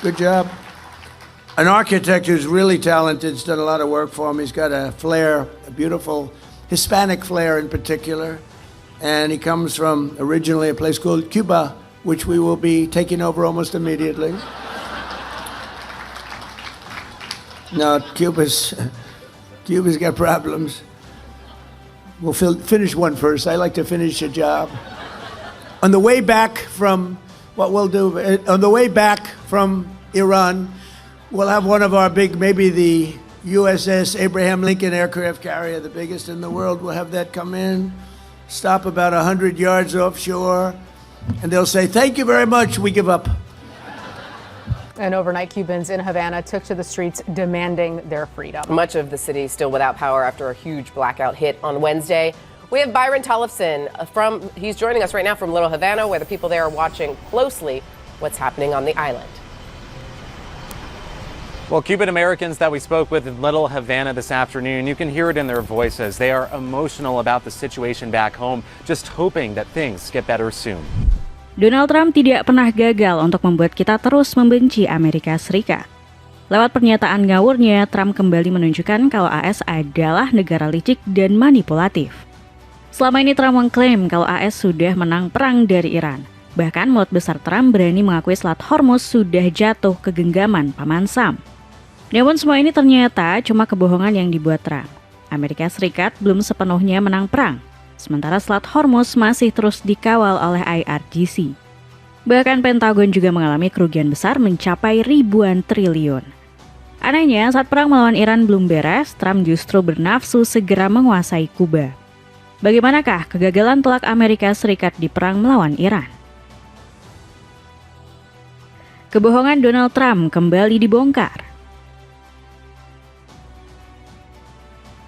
Good job. An architect who's really talented, has done a lot of work for him. He's got a flair, a beautiful Hispanic flair in particular. And he comes from originally a place called Cuba, which we will be taking over almost immediately. No, Cuba's got problems. We'll finish one first. I like to finish a job. On the way back from Iran, we'll have one of our big, maybe the USS Abraham Lincoln aircraft carrier, the biggest in the world. We'll have that come in, stop about 100 yards offshore, and they'll say, "Thank you very much, we give up." And overnight, Cubans in Havana took to the streets demanding their freedom. Much of the city still without power after a huge blackout hit on Wednesday. We have Byron Tollefson he's joining us right now from Little Havana, where the people there are watching closely what's happening on the island. Well, Cuban Americans that we spoke with in Little Havana this afternoon, you can hear it in their voices. They are emotional about the situation back home, just hoping that things get better soon. Donald Trump tidak pernah gagal untuk membuat kita terus membenci Amerika Serikat. Lewat pernyataan ngawurnya, Trump kembali menunjukkan kalau AS adalah negara licik dan manipulatif. Selama ini Trump mengklaim kalau AS sudah menang perang dari Iran. Bahkan mulut besar Trump berani mengakui Selat Hormuz sudah jatuh ke genggaman Paman Sam. Namun semua ini ternyata cuma kebohongan yang dibuat Trump. Amerika Serikat belum sepenuhnya menang perang. Sementara Selat Hormuz masih terus dikawal oleh IRGC. Bahkan Pentagon juga mengalami kerugian besar mencapai ribuan triliun. Anehnya, saat perang melawan Iran belum beres, Trump justru bernafsu segera menguasai Kuba. Bagaimanakah kegagalan telak Amerika Serikat di perang melawan Iran? Kebohongan Donald Trump kembali dibongkar.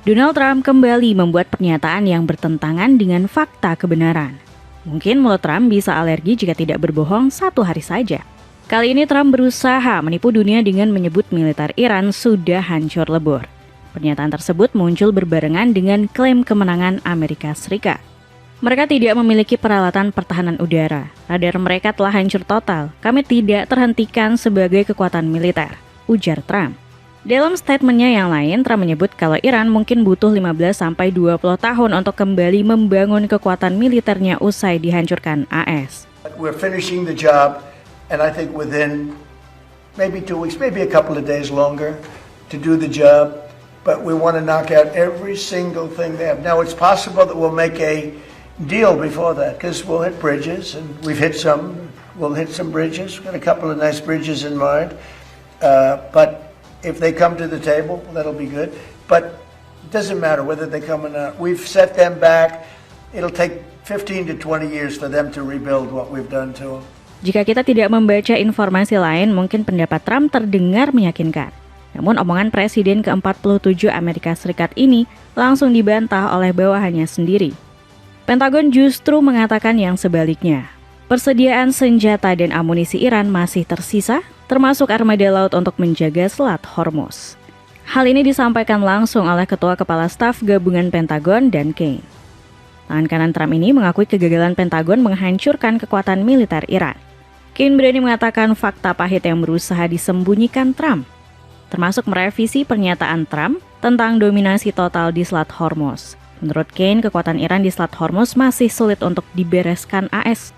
Donald Trump kembali membuat pernyataan yang bertentangan dengan fakta kebenaran. Mungkin mulut Trump bisa alergi jika tidak berbohong satu hari saja. Kali ini Trump berusaha menipu dunia dengan menyebut militer Iran sudah hancur lebur. Pernyataan tersebut muncul berbarengan dengan klaim kemenangan Amerika Serikat. Mereka tidak memiliki peralatan pertahanan udara. Radar mereka telah hancur total. Kami tidak terhentikan sebagai kekuatan militer, ujar Trump. Dalam statementnya yang lain, Trump menyebut kalau Iran mungkin butuh 15-20 tahun untuk kembali membangun kekuatan militernya usai dihancurkan AS. We're finishing the job, and I think within maybe 2 weeks, maybe a couple of days longer to do the job, but we want to knock out every single thing they have. Now, it's possible that we'll make a deal before that, because we'll hit bridges, and we've hit some. We'll hit some bridges. We've got a couple of nice bridges in mind, but if they come to the table, that'll be good. But it doesn't matter whether they come or not. We've set them back. It'll take 15 to 20 years for them to rebuild what we've done to them. Jika kita tidak membaca informasi lain, mungkin pendapat Trump terdengar meyakinkan. Namun omongan Presiden ke-47 Amerika Serikat ini langsung dibantah oleh bawahannya sendiri. Pentagon justru mengatakan yang sebaliknya. Persediaan senjata dan amunisi Iran masih tersisa, termasuk armada laut untuk menjaga Selat Hormuz. Hal ini disampaikan langsung oleh Ketua Kepala Staf Gabungan Pentagon Dan Kane. Tangan kanan Trump ini mengakui kegagalan Pentagon menghancurkan kekuatan militer Iran. Kane berani mengatakan fakta pahit yang berusaha disembunyikan Trump, termasuk merevisi pernyataan Trump tentang dominasi total di Selat Hormuz. Menurut Kane, kekuatan Iran di Selat Hormuz masih sulit untuk dibereskan AS.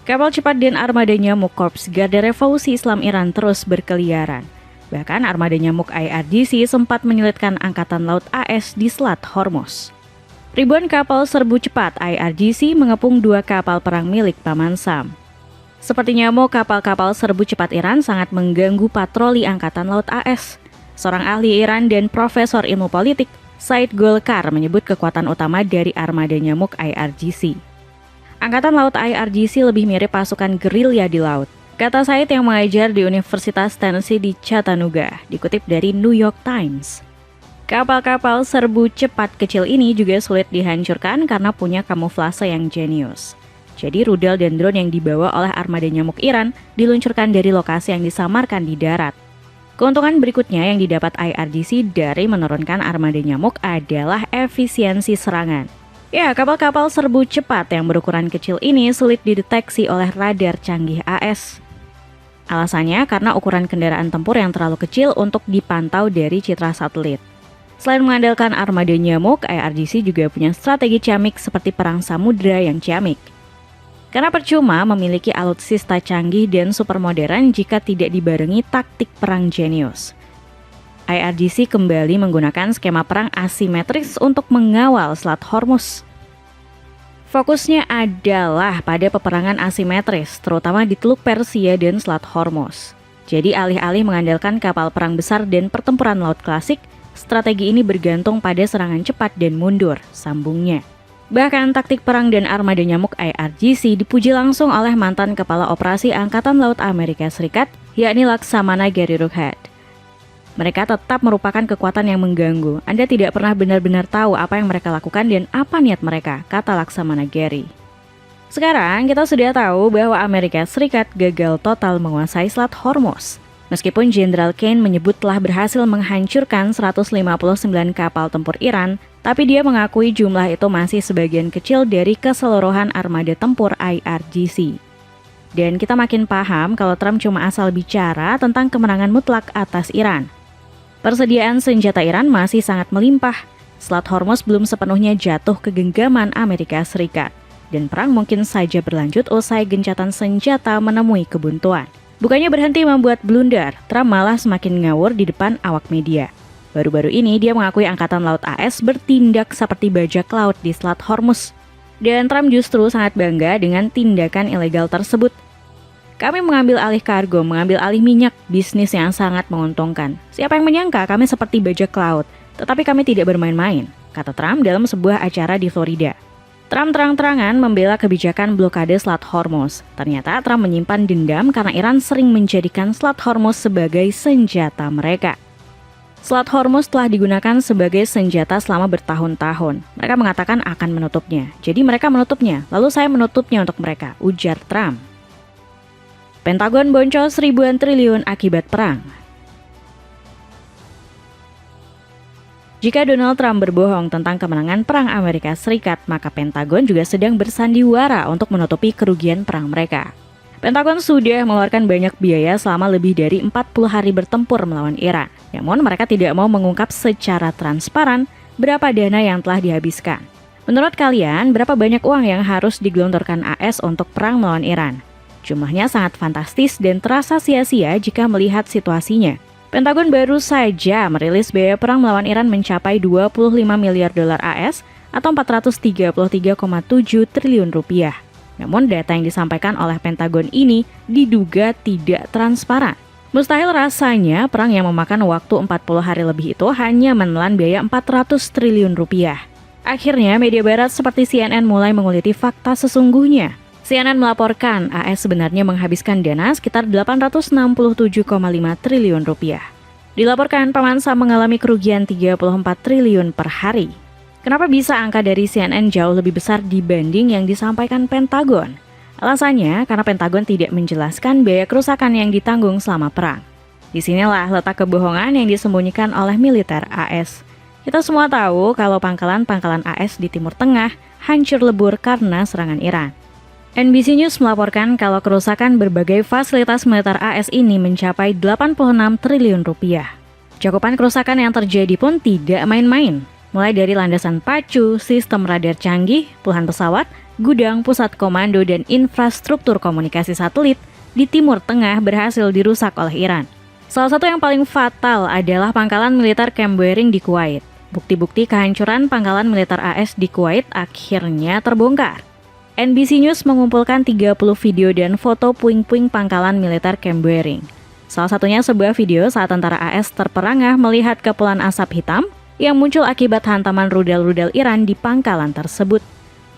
Kapal cepat dan armada nyamuk Korps Garda Revolusi Islam Iran terus berkeliaran. Bahkan armada nyamuk IRGC sempat menyulitkan angkatan laut AS di Selat Hormuz. Ribuan kapal serbu cepat IRGC mengepung 2 kapal perang milik Paman Sam. Seperti nyamuk, kapal-kapal serbu cepat Iran sangat mengganggu patroli angkatan laut AS. Seorang ahli Iran dan profesor ilmu politik, Said Golkar, menyebut kekuatan utama dari armada nyamuk IRGC. Angkatan Laut IRGC lebih mirip pasukan gerilya di laut, kata Said yang mengajar di Universitas Tennessee di Chattanooga, dikutip dari New York Times. Kapal-kapal serbu cepat kecil ini juga sulit dihancurkan karena punya kamuflase yang jenius. Jadi rudal dan drone yang dibawa oleh armada nyamuk Iran diluncurkan dari lokasi yang disamarkan di darat. Keuntungan berikutnya yang didapat IRGC dari menurunkan armada nyamuk adalah efisiensi serangan. Ya, kapal-kapal serbu cepat yang berukuran kecil ini sulit dideteksi oleh radar canggih AS. Alasannya karena ukuran kendaraan tempur yang terlalu kecil untuk dipantau dari citra satelit. Selain mengandalkan armada nyamuk, IRGC juga punya strategi ciamik seperti perang samudra yang ciamik. Karena percuma memiliki alutsista canggih dan super modern jika tidak dibarengi taktik perang jenius. IRGC kembali menggunakan skema perang asimetris untuk mengawal Selat Hormuz. Fokusnya adalah pada peperangan asimetris, terutama di Teluk Persia dan Selat Hormuz. Jadi alih-alih mengandalkan kapal perang besar dan pertempuran laut klasik, strategi ini bergantung pada serangan cepat dan mundur, sambungnya. Bahkan taktik perang dan armada nyamuk IRGC dipuji langsung oleh mantan Kepala Operasi Angkatan Laut Amerika Serikat, yakni Laksamana Gary Rookhead. Mereka tetap merupakan kekuatan yang mengganggu. Anda tidak pernah benar-benar tahu apa yang mereka lakukan dan apa niat mereka, kata Laksamana Gary. Sekarang kita sudah tahu bahwa Amerika Serikat gagal total menguasai Selat Hormuz. Meskipun Jenderal Kane menyebut telah berhasil menghancurkan 159 kapal tempur Iran, tapi dia mengakui jumlah itu masih sebagian kecil dari keseluruhan armada tempur IRGC. Dan kita makin paham kalau Trump cuma asal bicara tentang kemenangan mutlak atas Iran. Persediaan senjata Iran masih sangat melimpah. Selat Hormuz belum sepenuhnya jatuh ke genggaman Amerika Serikat. Dan perang mungkin saja berlanjut usai gencatan senjata menemui kebuntuan. Bukannya berhenti membuat blunder, Trump malah semakin ngawur di depan awak media. Baru-baru ini dia mengakui Angkatan Laut AS bertindak seperti bajak laut di Selat Hormuz. Dan Trump justru sangat bangga dengan tindakan ilegal tersebut. Kami mengambil alih kargo, mengambil alih minyak, bisnis yang sangat menguntungkan. Siapa yang menyangka kami seperti bajak laut, tetapi kami tidak bermain-main, kata Trump dalam sebuah acara di Florida. Trump terang-terangan membela kebijakan blokade Selat Hormuz. Ternyata Trump menyimpan dendam karena Iran sering menjadikan Selat Hormuz sebagai senjata mereka. Selat Hormuz telah digunakan sebagai senjata selama bertahun-tahun. Mereka mengatakan akan menutupnya. Jadi mereka menutupnya, lalu saya menutupnya untuk mereka, ujar Trump. Pentagon boncos ribuan triliun akibat perang. Jika Donald Trump berbohong tentang kemenangan perang Amerika Serikat, maka Pentagon juga sedang bersandiwara untuk menutupi kerugian perang mereka. Pentagon sudah mengeluarkan banyak biaya selama lebih dari 40 hari bertempur melawan Iran. Namun mereka tidak mau mengungkap secara transparan berapa dana yang telah dihabiskan. Menurut kalian, berapa banyak uang yang harus digelontorkan AS untuk perang melawan Iran? Jumlahnya sangat fantastis dan terasa sia-sia jika melihat situasinya. Pentagon baru saja merilis biaya perang melawan Iran mencapai 25 miliar dolar AS atau 433,7 triliun rupiah. Namun data yang disampaikan oleh Pentagon ini diduga tidak transparan. Mustahil rasanya perang yang memakan waktu 40 hari lebih itu hanya menelan biaya 400 triliun rupiah. Akhirnya media barat seperti CNN mulai menguliti fakta sesungguhnya. CNN melaporkan AS sebenarnya menghabiskan dana sekitar 867,5 triliun rupiah. Dilaporkan pemansa mengalami kerugian 34 triliun per hari. Kenapa bisa angka dari CNN jauh lebih besar dibanding yang disampaikan Pentagon? Alasannya karena Pentagon tidak menjelaskan biaya kerusakan yang ditanggung selama perang. Disinilah letak kebohongan yang disembunyikan oleh militer AS. Kita semua tahu kalau pangkalan-pangkalan AS di Timur Tengah hancur lebur karena serangan Iran. NBC News melaporkan kalau kerusakan berbagai fasilitas militer AS ini mencapai 86 triliun rupiah. Cakupan kerusakan yang terjadi pun tidak main-main. Mulai dari landasan pacu, sistem radar canggih, puluhan pesawat, gudang, pusat komando, dan infrastruktur komunikasi satelit di Timur Tengah berhasil dirusak oleh Iran. Salah satu yang paling fatal adalah pangkalan militer Camp Buehring di Kuwait. Bukti-bukti kehancuran pangkalan militer AS di Kuwait akhirnya terbongkar. NBC News mengumpulkan 30 video dan foto puing-puing pangkalan militer Camp Buehring. Salah satunya sebuah video saat tentara AS terperangah melihat kepulan asap hitam yang muncul akibat hantaman rudal-rudal Iran di pangkalan tersebut.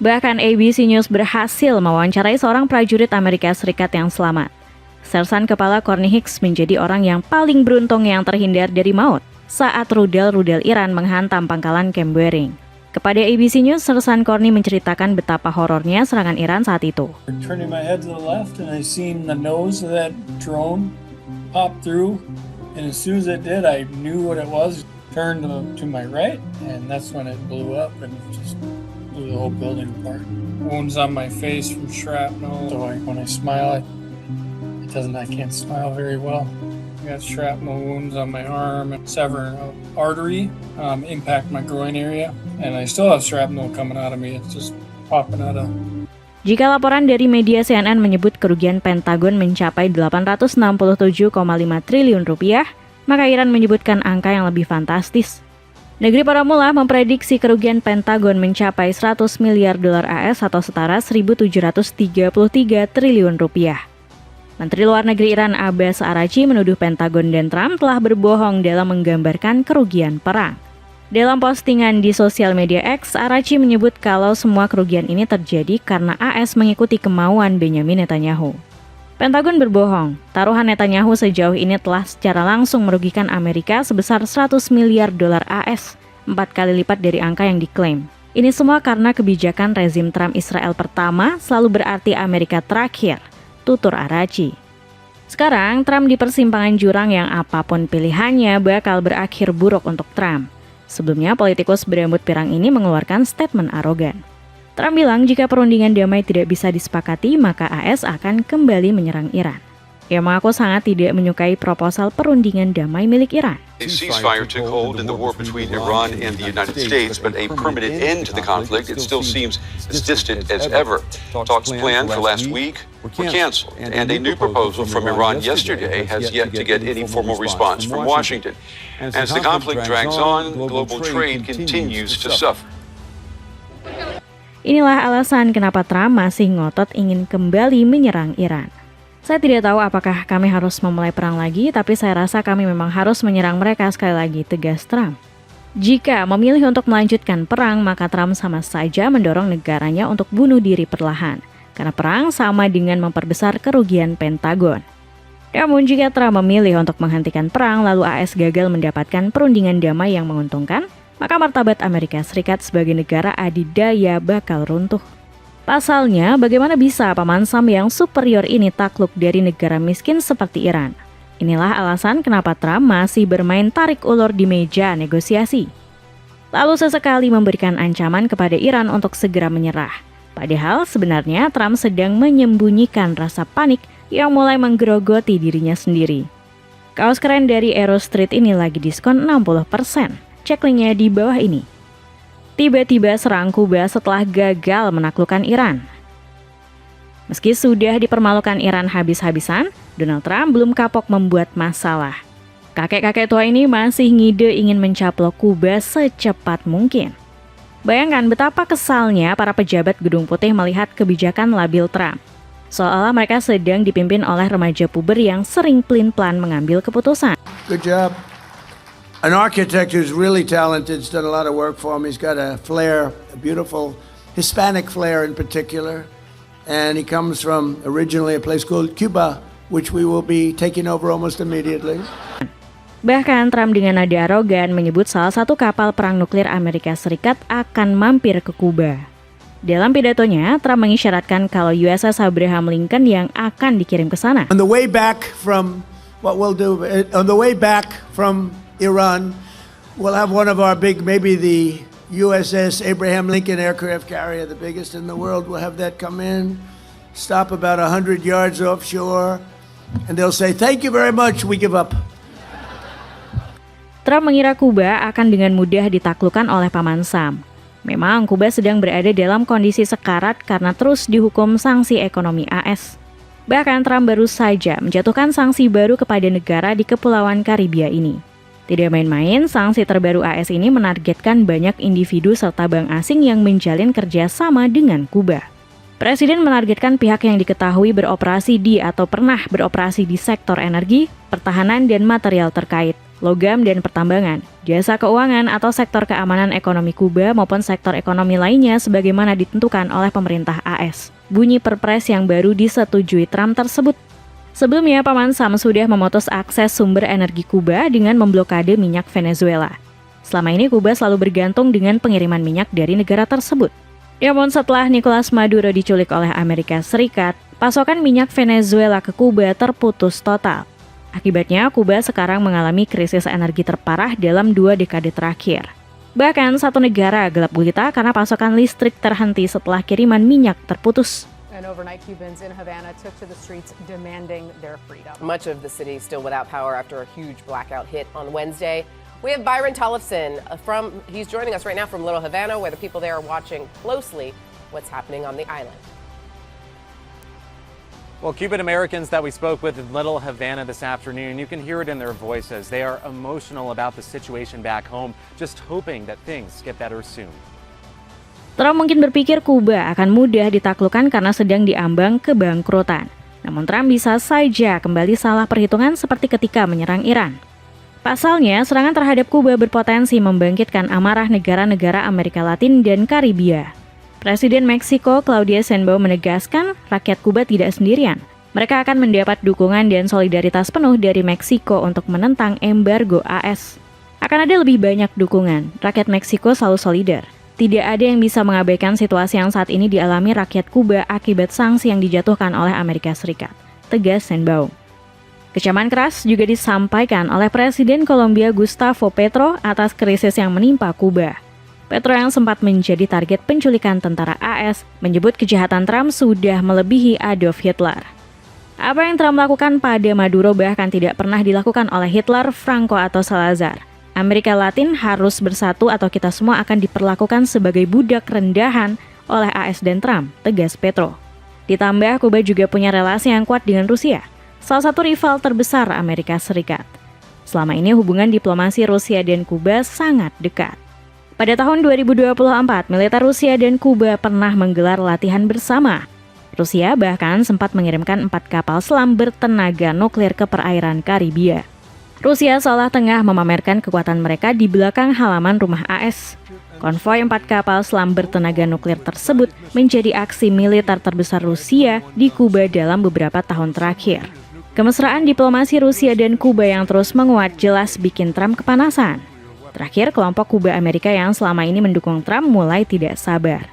Bahkan ABC News berhasil mewawancarai seorang prajurit Amerika Serikat yang selamat. Sersan Kepala Corny Hicks menjadi orang yang paling beruntung yang terhindar dari maut saat rudal-rudal Iran menghantam pangkalan Camp Buehring. Kepada ABC News, Sersan Corny menceritakan betapa horornya serangan Iran saat itu. Turning my head to the left and I seen the nose of that drone pop through, and as soon as it did, I knew what it was. Turned to my right, and that's when it blew up and just blew the whole building apart. Wounds on my face from shrapnel, so when I smile, it I can't smile very well. I got shrapnel wounds on my arm, severing an artery, impact my groin area, and I still have shrapnel coming out of me. It's just popping out of. Jika laporan dari media CNN menyebut kerugian Pentagon mencapai 867,5 triliun rupiah, maka Iran menyebutkan angka yang lebih fantastis. Negeri para mula memprediksi kerugian Pentagon mencapai 100 miliar dolar AS atau setara 1.733 triliun rupiah. Menteri Luar Negeri Iran Abbas Araghchi menuduh Pentagon dan Trump telah berbohong dalam menggambarkan kerugian perang. Dalam postingan di sosial media X, Araghchi menyebut kalau semua kerugian ini terjadi karena AS mengikuti kemauan Benjamin Netanyahu. Pentagon berbohong, taruhan Netanyahu sejauh ini telah secara langsung merugikan Amerika sebesar 100 miliar dolar AS, 4 kali lipat dari angka yang diklaim. Ini semua karena kebijakan rezim Trump Israel pertama selalu berarti Amerika terakhir, tutur Araghchi. Sekarang, Trump di persimpangan jurang yang apapun pilihannya bakal berakhir buruk untuk Trump. Sebelumnya, politikus berambut pirang ini mengeluarkan statement arogan. Trump bilang jika perundingan damai tidak bisa disepakati, maka AS akan kembali menyerang Iran. Ia mengaku sangat tidak menyukai proposal perundingan damai milik Iran. A ceasefire took hold in the war between Iran and the United States, but a permanent end to the conflict, it still seems as distant as ever. Talks planned for last week were canceled, and a new proposal from Iran yesterday has yet to get any formal response from Washington. As the conflict drags on, global trade continues to suffer. Inilah alasan kenapa Trump masih ngotot ingin kembali menyerang Iran. Saya tidak tahu apakah kami harus memulai perang lagi, tapi saya rasa kami memang harus menyerang mereka sekali lagi, tegas Trump. Jika memilih untuk melanjutkan perang, maka Trump sama saja mendorong negaranya untuk bunuh diri perlahan, karena perang sama dengan memperbesar kerugian Pentagon. Namun jika Trump memilih untuk menghentikan perang, lalu AS gagal mendapatkan perundingan damai yang menguntungkan, maka martabat Amerika Serikat sebagai negara adidaya bakal runtuh. Pasalnya, bagaimana bisa paman Sam yang superior ini takluk dari negara miskin seperti Iran? Inilah alasan kenapa Trump masih bermain tarik ulur di meja negosiasi. Lalu sesekali memberikan ancaman kepada Iran untuk segera menyerah. Padahal sebenarnya Trump sedang menyembunyikan rasa panik yang mulai menggerogoti dirinya sendiri. Kaos keren dari Aero Street ini lagi diskon 60%. Cek linknya di bawah ini. Tiba-tiba serang Kuba setelah gagal menaklukkan Iran. Meski sudah dipermalukan Iran habis-habisan, Donald Trump belum kapok membuat masalah. Kakek-kakek tua ini masih ngide ingin mencaplok Kuba secepat mungkin. Bayangkan betapa kesalnya para pejabat Gedung Putih melihat kebijakan labil Trump. Seolah-olah mereka sedang dipimpin oleh remaja puber yang sering pelin-pelan mengambil keputusan. Good job. An architect who's really talented, has done a lot of work for him. He's got a flair, a beautiful Hispanic flair in particular. And he comes from originally a place called Cuba, which we will be taking over almost immediately. Bahkan Trump dengan nada arogan menyebut salah satu kapal perang nuklir Amerika Serikat akan mampir ke Kuba. Dalam pidatonya, Trump mengisyaratkan kalau USS Abraham Lincoln yang akan dikirim ke sana. On the way back from Iran, we'll have one of our big, maybe the USS Abraham Lincoln aircraft carrier, the biggest in the world. We'll have that come in, stop about 100 yards offshore, and they'll say, "Thank you very much, we give up." Trump mengira Kuba akan dengan mudah ditaklukkan oleh paman Sam. Memang Kuba sedang berada dalam kondisi sekarat karena terus dihukum sanksi ekonomi AS. Bahkan Trump baru saja menjatuhkan sanksi baru kepada negara di Kepulauan Karibia ini. Tidak main-main, sanksi terbaru AS ini menargetkan banyak individu serta bank asing yang menjalin kerjasama dengan Kuba. Presiden menargetkan pihak yang diketahui beroperasi di atau pernah beroperasi di sektor energi, pertahanan dan material terkait, logam dan pertambangan, jasa keuangan atau sektor keamanan ekonomi Kuba maupun sektor ekonomi lainnya sebagaimana ditentukan oleh pemerintah AS. Bunyi perpres yang baru disetujui Trump tersebut. Sebelumnya, paman Sam sudah memutus akses sumber energi Kuba dengan memblokade minyak Venezuela. Selama ini Kuba selalu bergantung dengan pengiriman minyak dari negara tersebut. Namun setelah Nicolas Maduro diculik oleh Amerika Serikat, pasokan minyak Venezuela ke Kuba terputus total. Akibatnya, Kuba sekarang mengalami krisis energi terparah dalam 2 dekade terakhir. Bahkan satu negara gelap gulita karena pasokan listrik terhenti setelah kiriman minyak terputus. And overnight, Cubans in Havana took to the streets demanding their freedom. Much of the city still without power after a huge blackout hit on Wednesday. We have Byron Tollefson he's joining us right now from Little Havana, where the people there are watching closely what's happening on the island. Well, Cuban Americans that we spoke with in Little Havana this afternoon, you can hear it in their voices. They are emotional about the situation back home, just hoping that things get better soon. Trump mungkin berpikir Kuba akan mudah ditaklukkan karena sedang diambang kebangkrutan. Namun Trump bisa saja kembali salah perhitungan seperti ketika menyerang Iran. Pasalnya, serangan terhadap Kuba berpotensi membangkitkan amarah negara-negara Amerika Latin dan Karibia. Presiden Meksiko Claudia Sheinbaum menegaskan rakyat Kuba tidak sendirian. Mereka akan mendapat dukungan dan solidaritas penuh dari Meksiko untuk menentang embargo AS. Akan ada lebih banyak dukungan, rakyat Meksiko selalu solidar. Tidak ada yang bisa mengabaikan situasi yang saat ini dialami rakyat Kuba akibat sanksi yang dijatuhkan oleh Amerika Serikat, tegas Sheinbaum. Kecaman keras juga disampaikan oleh Presiden Kolombia Gustavo Petro atas krisis yang menimpa Kuba. Petro yang sempat menjadi target penculikan tentara AS menyebut kejahatan Trump sudah melebihi Adolf Hitler. Apa yang Trump lakukan pada Maduro bahkan tidak pernah dilakukan oleh Hitler, Franco, atau Salazar. Amerika Latin harus bersatu atau kita semua akan diperlakukan sebagai budak rendahan oleh AS dan Trump, tegas Petro. Ditambah, Kuba juga punya relasi yang kuat dengan Rusia, salah satu rival terbesar Amerika Serikat. Selama ini hubungan diplomasi Rusia dan Kuba sangat dekat. Pada tahun 2024, militer Rusia dan Kuba pernah menggelar latihan bersama. Rusia bahkan sempat mengirimkan 4 kapal selam bertenaga nuklir ke perairan Karibia. Rusia seolah tengah memamerkan kekuatan mereka di belakang halaman rumah AS. Konvoi 4 kapal selam bertenaga nuklir tersebut menjadi aksi militer terbesar Rusia di Kuba dalam beberapa tahun terakhir. Kemesraan diplomasi Rusia dan Kuba yang terus menguat jelas bikin Trump kepanasan. Terakhir, kelompok Kuba Amerika yang selama ini mendukung Trump mulai tidak sabar.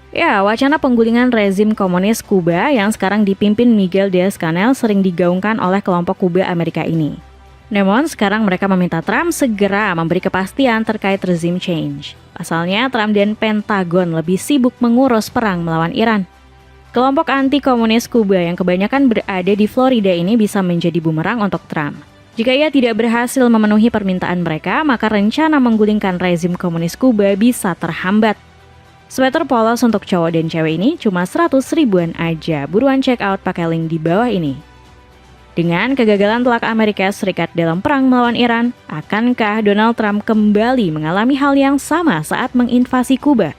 Ya, wacana penggulingan rezim komunis Kuba yang sekarang dipimpin Miguel Diaz-Canel sering digaungkan oleh kelompok Kuba Amerika ini. Namun, sekarang mereka meminta Trump segera memberi kepastian terkait regime change. Pasalnya, Trump dan Pentagon lebih sibuk mengurus perang melawan Iran. Kelompok anti-komunis Kuba yang kebanyakan berada di Florida ini bisa menjadi bumerang untuk Trump. Jika ia tidak berhasil memenuhi permintaan mereka, maka rencana menggulingkan rezim komunis Kuba bisa terhambat. Sweater polos untuk cowok dan cewek ini cuma 100 ribuan aja. Buruan check out pakai link di bawah ini. Dengan kegagalan telak Amerika Serikat dalam perang melawan Iran, akankah Donald Trump kembali mengalami hal yang sama saat menginvasi Kuba?